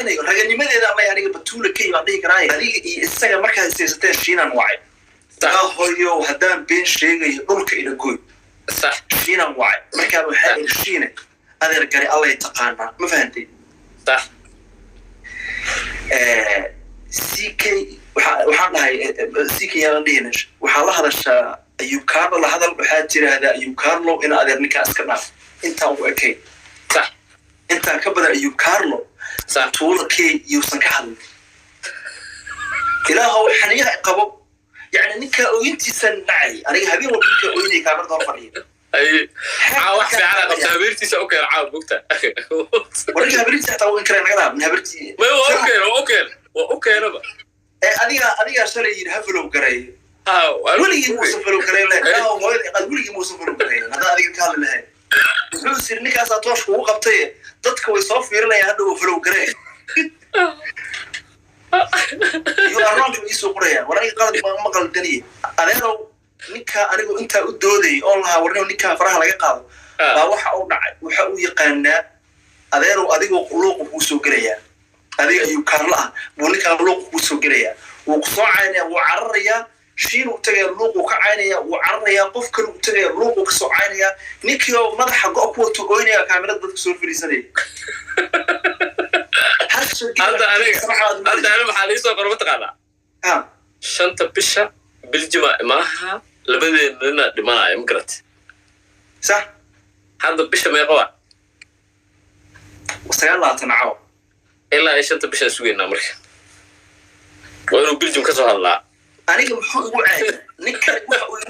raganimadeeda ama aniga batuula kay baan dhihi karaa adiga iyo isaga markaa siyaasatee shiinan wacay hooyo haddaan been sheegayo dhulka ina gooy صح shiinan wacay markaa waxaa ila shiine adeer gari allay taqaanaa ma fahantay صح CK waxaan dhahay CK yaan dhihinash waxaa la hadashaa ayuu kaarlo la hadal waxaa tiraahdaa ayuu kaarlo in adeer ninkaa iska dhaaf intaan u ekay صح intaan ka badan ayuu kaarlo صح tuula kay yuusan ka hadlin ilaahow xaniyaha qabo يعني ninka ooyintiisan dhacay aniga habeen walba ninka ooyinay kaamar door fadhiyo اي wax fiican qabta habeertiisa oo kale caaw bugta wariga habeertiisa taa in kale naga min habeertii ma okay laba adiga shalay yiri haflow garay weligii muu safalow garay weligii muu safalow garay hada adiga ka hadlahay wuxuu sir ninkaas toosh ugu qabtay dadka way soo fiirinayaan hadhow falow garay يوارون يسوق ريان ولا يقال ما قال دنيا أنا نكا أنا أنت أدودي الله ورني نكا فرح لا يقال وح أو نع وح أو يقنا أنا أديك قلوق بوسوق ريان أديك يكرلا ونكا قلوق بوسوق ريان وقصعنا وعريا شين وتجي اللوق وكعينيا وعريا قفكر وتجي اللوق وكصعينيا نكيو مدح قوة تقوليا كاميرا بتكسر في لساني أنا محلي سو قربت قانا شنطة بيشة بالجماعة معها لبدي لنا دماء إمكرت صح هذا بيشة ما يقوى وسيلا تنعو إلا إيش شنطة بيشة سوينا مرك وينو بالجم كسر الله أنا محو يقول نكا يقول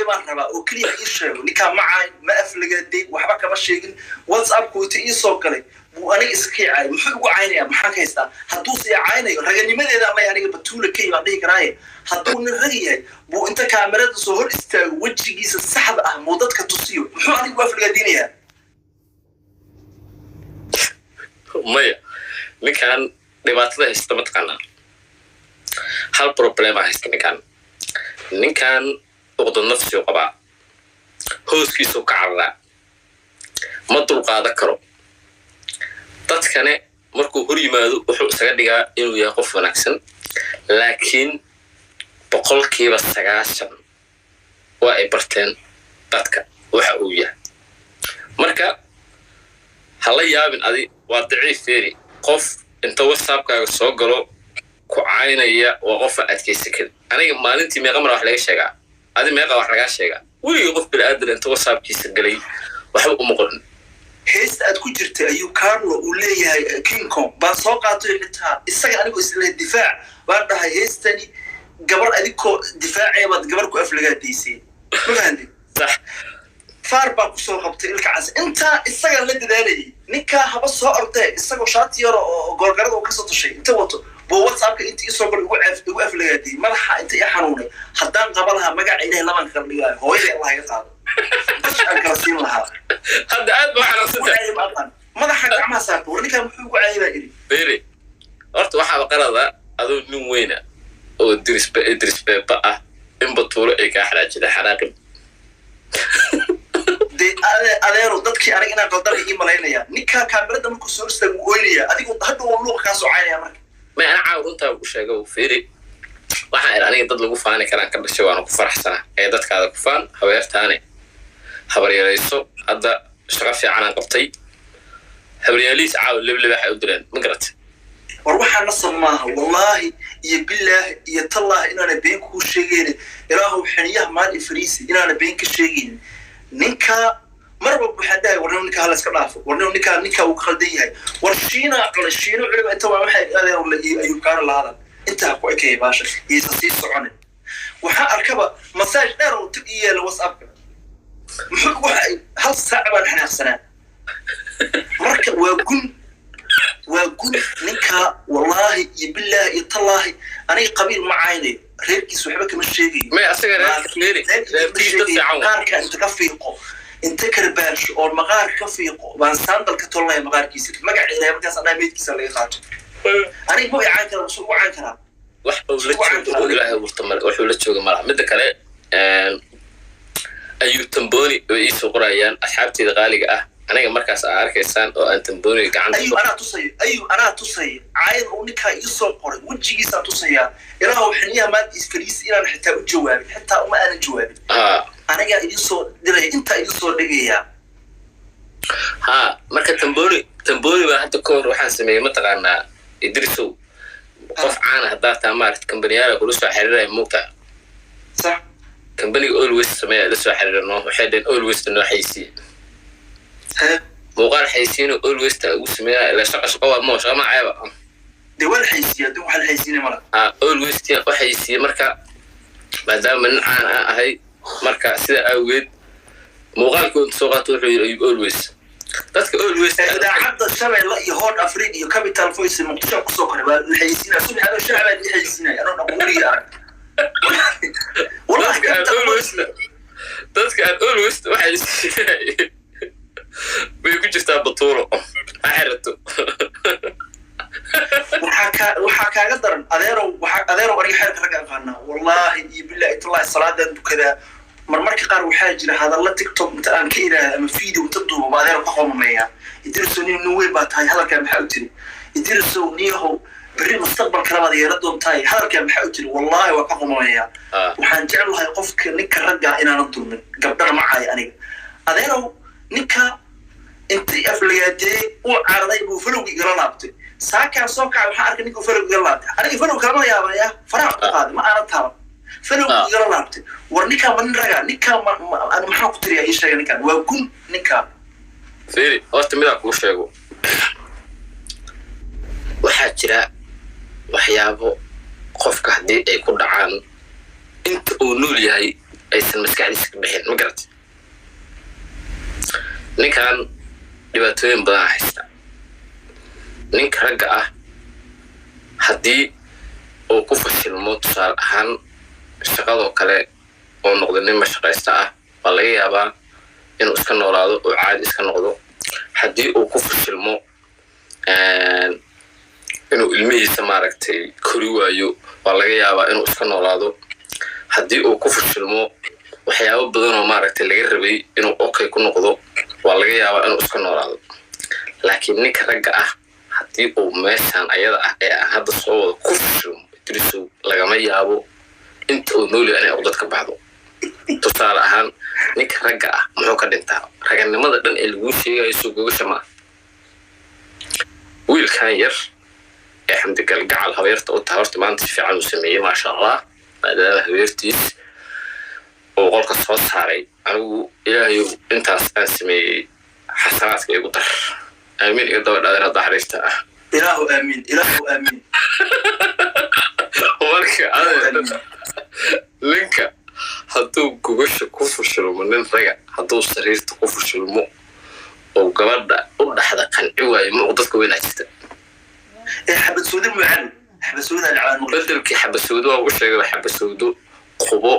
ما ربا وكلي يشرب نكا معي ما أفلق دي وحبك ما شيء واتساب كويت يسوق لي وأنا إسكي عاي محو عيني محاك يستا هدوسي عيني رجعني ماذا إذا ما يعني بتقول كي بعدين كراي هدون الرجية بو أنت كاميرا صهور است وجهي جيس السحب موضات كتصيو محو أنا يقول أفلق دينيها مايا نكان دبعتله استمت كنا هل بروبلم هيستني كان وقدر نفسي وقبع هوسكي سوق عرّا ما طرق هذا كرو تذكرني مركو هري ماذو وحول سجدها إنه يقف ونكسن لكن بقول كي بس سجاشن وإبرتين تذكر وحوية مركا هلا يا ابن أدي وضعي فيري قف أنت وصاب كسوقلو كعينيا وقف أتكيسكن أنا ما أنتي ما قمر وحلاقي شجع هذا ما قمر وحلاقي شجع ولي يقف بالأدل أنت وصاب كيسجلي وحب مقرن هيست أتكون جرت أيو كارلو وليه كينكم بساقط لتها السجع أنا بس الدفاع بعدها هيستني قبل أديكو دفاعي بعد قبل كو أفلقات ديسي ما عندي صح فاربا كسر خبط لك عز أنت السجع اللي دالي نكا هبص هارته السجع شاط يرى جرجرة وكسرت الشيء أنت وطو بواتسابك أنت يصور يوقف لقاتي ملحة أنت يا حنوني حدان قبلها مجا عينه لما نخليها هو اللي الله يقال مش أكرسين لها هذا عاد ما حرصته ماذا حق عمها ساكت ورني كان محوق عيبة إلي بيري أرت واحد قرضة أذو نوم وينه أو درس بقى إن بطولة إيه كحلاج ده حراقم دي أنا ردتك أنا إنا قدر يجي ملاينيا نكا كاميرا ده ممكن سورس تقوليا أديك هذا والله كاسو عيني أمرك ما أنا عاود أنت وشجع وفيري waxaan aniga dad lagu faani karaan ka dhashay waan ku faraxsana ee dadkaada ku faan habeertaane habaryarayso hadda shaqo fiican aan qabtay habaryaliis caaw lebleba waxay u direen ma garat war waxaan nasamaha wallahi iyo billahi iyo tallahi inaana been ku sheegeen ilaahu xiniyaha maal ifriisi inaana been ka sheegeen ninka marba waxa dhaay warna ninka hal iska dhaafo warna ninka uu khaldan yahay war shiina culib inta waa waxay ayuu kaar lahadan انت اكو اكي باشا يساسي سocone waxa arkaba message dheer oo tigiye la WhatsApp muxuu waxa hal saac baan xanaaqsanaa marka waa gun ninka wallahi billahi tallahi ani qabiil ma caynay reerkiis waxba kama sheegay ma asaga reerkiis qaarka inta ka fiiqo inta karbaash oo maqaar ka fiiqo baan saandal ka tolnay maqaarkiisa magaciisa markaas ana meedkiisa laga qaato أنا ما يعاني كلام سوق عن كلام. وحول لتشوق مرة مدة كله أيو تنبوني ويسوق رأيان أصحابتي الغالية aniga markaas aa arkaysaan oo aan tamboni gacanta ayuu anaa tusaya caayad uu ninkaa ii soo qoray wejigiisaa tusayaa ilaahu xiniyaha maanta isfariisi inaan xitaa u jawaabin xitaa uma aanan jawaabin anigaa idin soo diraya intaa idin soo dhigayaa marka tamboni baa hadda ka hor waxaan sameeyey mataqaanaa idrisow qof caana haddaa taa maarata kambaniyaala kula soo xiriiraya muugta sax kambaniga always sameeya la soo xiriirno waxay dheen always noo xaysiye muuqaal xaysiino always taa ugu sameeya ila shaqo waa moo shaqa macaaba dee waa la xaysiiya haddii waxaa la xaysiinay mala always tia u xaysiye marka maadaama nin caan aan ahay marka sida awgeed muuqaalkooda soo qaato wuxuu yidhi ayub always dadka always idaacadda shabeelle iyo hood afriin iyo capital voice muqdisho kusoo koray waa la xaysiinaya subax adoo shacbaa la xaysiinaya anoo dhaquuriya arag dadka aan always waxay siiyay bay ku jirtaa batuulo axirato waxaa kaaga daran adeerow aniga xeerka ragga aqaanaa wallaahi iyo billahi tallahi salaadaan dukadaa marmarka qaar waxaa jira hadalla tiktok inta aan ka idhaahda ama video inta duuba adeerow ka qomameeyaa idrisow nin weyn baa tahay hadalkaa maxaa u tiri idrisow niyahow berri mustaqbalka labaad yeela doontahay hadalkaa maxaa u tiri wallaahi waa ka qomameeyaa waxaan jeclahay qofka ninka raggaa inaanan dulmin gabdhana macaaya aniga adeerow ninka intii aflagaadeeyey uu caraday buu falowgii igala laabtay saakaan soo kacay waxaa arkay ninkuu falowgii igala laabtay aniga falowg kalama yaabaya faraha ku qaaday ma aanan taaban falowgii igala laabtay war ninkaa ma nin ragaa ninkaa maxaa ku tiriyaa ii sheega ninkaan waa gun ninkaa fiiri horta midaa kuu sheego waxaa jira waxyaabo qofka haddii ay ku dhacaan inta uu nool yahay aysan maskaxdiisa ka bixin ma garata ninkan dhibaatooyin badan haysta ninka ragga ah haddii uu ku fashilmo tusaale ahaan shaqadoo kale oo noqdo nin mashaqaysta ah waa laga yaabaa inuu iska noolaado oo caadi iska noqdo haddii uu ku fashilmo inuu ilmihiisa maaragtay kori waayo waa laga yaabaa inuu iska noolaado haddii uu ku fashilmo waxyaabo badan oo maaragtay laga rabay inuu okay ku noqdo waa laga yaabaa inuu iska noolaado laakiin ninka ragga ah haddii uu meeshaan ayada ah ee aan hadda soo wada ku fashilmo idrisow lagama yaabo inta uu nool yahay inay uqdad ka baxdo tusaale ahaan ninka ragga ah muxuu ka dhintaa raganimada dhan ee laguu sheegayo soo gogasha maa wiilkan yar ee xamdigal gacal habeerta u tahay horta maanta si fiican uu sameeyey maasha allah maadaama habeertiis oo qolka soo saaray anigu ilaahayow intaas aan sameeyey xasanaadka igu dar aamin iyo daba dhaadeen hadda xariista ah ilaahu aamin marka ninka hadduu gogasha ku fashilmo nin raga hadduu sariirta ku fashilmo oo gabadha u dhaxda qanci waayo ma dadka weynaa jirta xabasoodo mucaan xabasooda alcaan bedelkii xabasoodo waa u sheegay xabasoodo qubo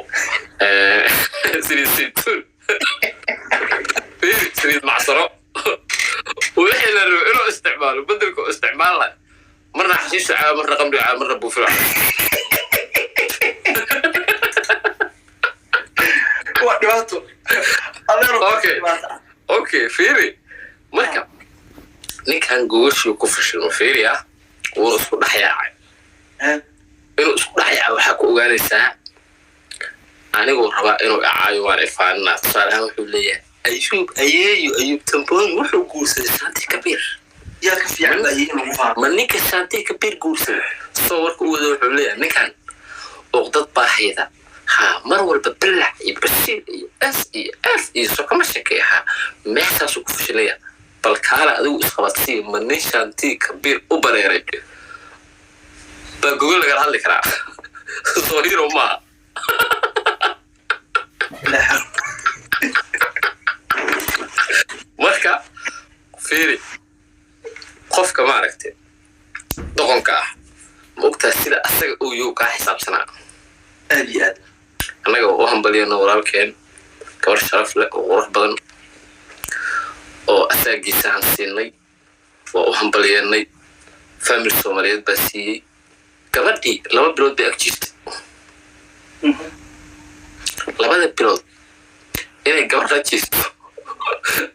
saliid saytuun saliid macsaro wixii la rabo inuu isticmaalo bedelka isticmaal lahay marna xashiisha caa marna qamri caa marna buufilo waa dhibaato okay fiiri marka ninkan gogashii ku fashilmo fiiri ah wuu isku dhexyaacay inuu isku dhexyaaco waxaa ku ogaanaysaa aniguu rabaa inuu icaayo waan ifaaninaa tusaale ahaan wuxuu leeyahay ayuub tamboni wuxuu guursaday Shanti Kabiir yaa ka fiican ma ninka Shanti Kabiir guursaday soo warka u wada wuxuu leeyahay ninkan uqdad baa hayda mar walba bilac iyo basiir iyo s iyo f iyo soo kama sheekeeha meeshaasuu ku fashilaya bal kaala adigu isqabadsii ma nin Shanti Kabiir u bareeray baa gogol laga hadli karaa soo hiro maaha marka fiiri qofka maaragtay doqonka ah ma ogtaa sida asaga uu yuu kaa xisaabsanaa aad iyo aad annaga u hambaliyano walaalkeen gabar sharaf leh oo qurux badan oo asaagiisaan siinay waa u hambalyeennay family soomaaliyeed baa siiyey gabadhii 2 bilood bay ag jirtay 2 bilood inay gabadha jirto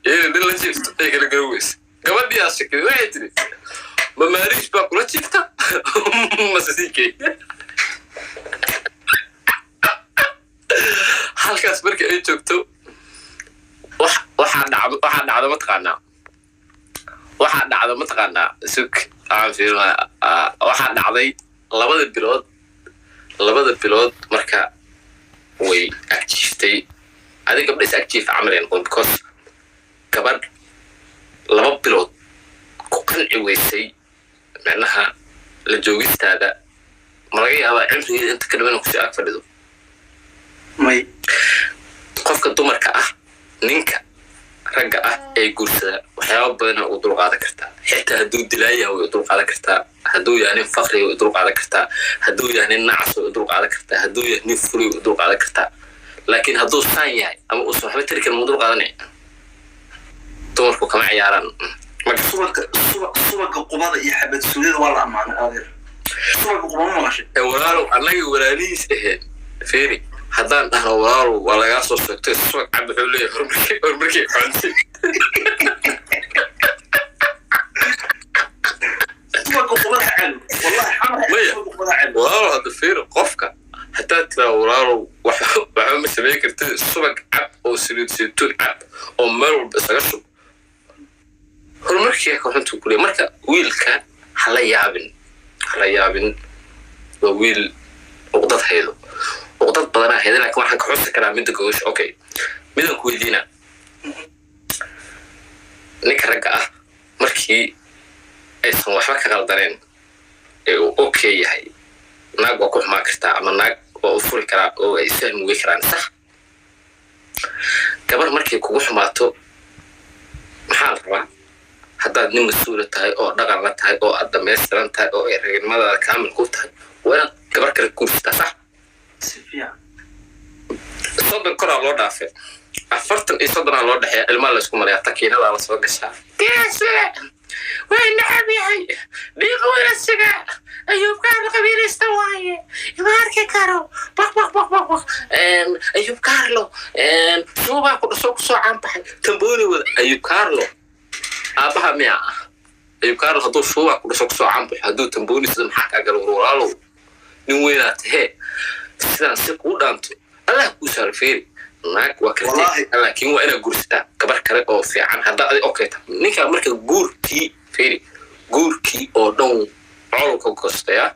إيه اللي لا شفت إيه كلا جويس قبل دي أشكي واحد ما ماريش باكل شفته ما سيكي halkaas marka ay joogto waxaa dhacdo mataqaanaa sug aan fiirina waxaa dhacday labada bilood marka way activiftay adiga gabdhays active camareen because gabadh 2 bilood ku qanci weysay macnaha la joogistaada ma laga yaabaa cimrigeeda inta ka dhiman ku soo ag fadhido may qofka dumarka ah ninka ragga ah ee guursada waxyaabo badan oo dul qaadan kartaa xitaa hadduu dilaayaa way dul qaadan kartaa hadduu yahay nin faqri way dul qaadan kartaa hadduu yahay nin nacas way dul qaadan kartaa hadduu yahay nin furi way dul qaadan kartaa laakiin hadduu saan yahay ama uu soo waxba tiri karin dul qaadanay dumarku kama ciyaaraan subaga qubada iyo xabad suudada waa la amaanay adeer subaga qubada ma qashay walaalo annaga walaalihiis ahayd feeri haddaan dhahno walaalo waa lagaa soo sheegtay subag cab wuxuu leeyahay horumarkii xunti subaga qubada calo wallahi xamar walaalo hadda feeri qofka hataa tiraa walaalo waxba ma samayn kartid subag cab oo saliid saytuun cab oo meel walba isaga shub horumarkii ka xuntu ku leeyahay marka wiilka hala yaabin waa wiil uqdad haydo uqdad badanaa haydo laakiin waxaan ka xusi karaa midda goosh okay midaan ku weydiina ninka ragga ah markii aysan waxba ka qaldaneen ee uu okay yahay naag waa ku xumaa kartaa ama naag waa u furi karaa oo ay fahmi wey karaan sax gabar markay kugu xumaato maxaa la rabaa haddaad nin mas-uula tahay oo dhaqan la tahay oo aad dhamaystiran tahay oo ay ragnimadaada kaamil ku tahay waa inaad gabar kale guursataa sax si fiican 30 koraa loo dhaafay 40 iyo 30 loo dhaxeeya ilmaha la isku marayaa takiinada la soo gashaa geesle way nacab yahay dhiiqa weerasiga ayuub kaarlo qabiilista waaye ima arki karo baq ayuub kaarlo suubaa ku dhasoo kusoo caanbaxay tambooni wada ayuub kaarlo aabaha miya ah ayuub kaarlo hadduu suubaa ku dhasoo kusoo caanbaxay hadduu tambooni sida maxaa kaa gala walaalow nin weynaa tahee sidaan si kuu dhaanto allah kuu saarfeeri naag waa kartay laakiin waa inaad guursataa gabar kale oo fiican haddaa adi okay ta ninka marka guurkii feeri guurkii oo dhan colka goostaya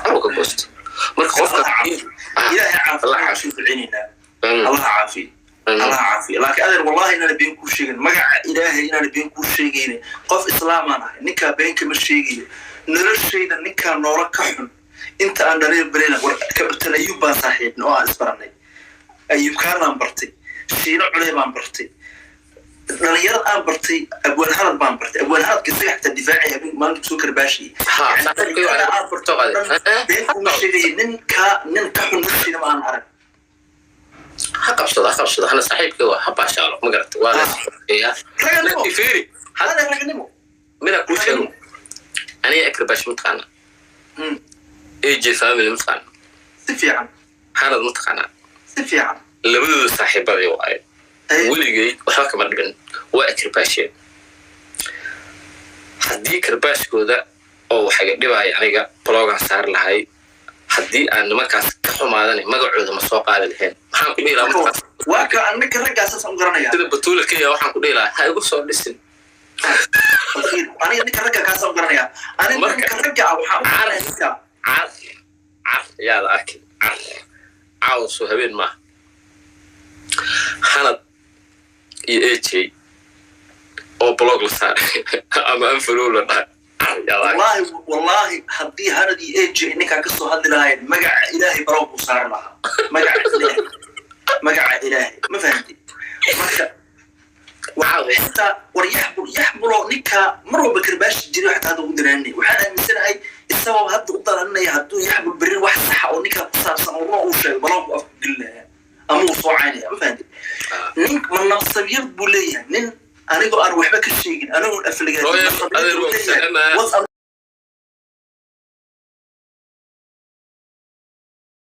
colka goosta marka qofka ilaahay caafimaad ducinina allah caafi laakiin adeer wallahi inaan been ku sheegin magaca ilaahay inaan been ku sheegin qof islaamaan ah ninka been kama sheegayo noloshayda ninka noora ka xun inta aan dhalay barena kabtan ayuub baan saaxiibna oo aan isbaranay ayuub kaarlaan bartay shiino culey baan bartay dhalinyarad aan bartay abwaan halad baan bartay abwaan haladka isaga xataa difaacay habeen maalinta soo karbaashi been kuma sheegay nin ka xun noloshayda ma aan arag ha qabsado hana saaxiibkii waa ha baashaalo ma garata waa la laakiin feeri hada ragnimo mina ku sheego aniga akrabaash mutaqaana AJ family mutaqaana si fiican hanad mutaqaana si fiican labadooda saaxiibadii waaye weligay waxba kama dhibin waa akrabasheen haddii karbaashkooda oo waxaga dhibaya aniga blogan saar lahay haddii aan nimankaas ka xumaadanay magacooda ma soo qaadi lahayn maxaan ku dhihi lahaa markaas waa ka annaka raggaasas aan garanaya sida batuula kenya waxaan ku dhihi lahaa ha igu soo dhisin aniga ninka ragga kaasaan garanaya aniga ninka ragga waxaa car yaad arki caawaso habeen maaha hanad iyo AJ oo blog la saaray ama anfalow la dhahay wallahi haddii hanad iyo AJ ninkaa kasoo hadli lahayn magaca ilaahay barow buu saari lahaa magaca ilaahay ma fahamtid marka حتى ويحبلوا نكا مروا بكرباش جري حتى هذا ودراني وحنا مثلا السبب هذا قدر أنه يهدو يحبل برين واحد صح أو نكا صار صار وشيء بلام أفضل أمو صوعاني ما فهمت نك من نصبير بوليه نن أنا أروح بك الشيء أنا أفلق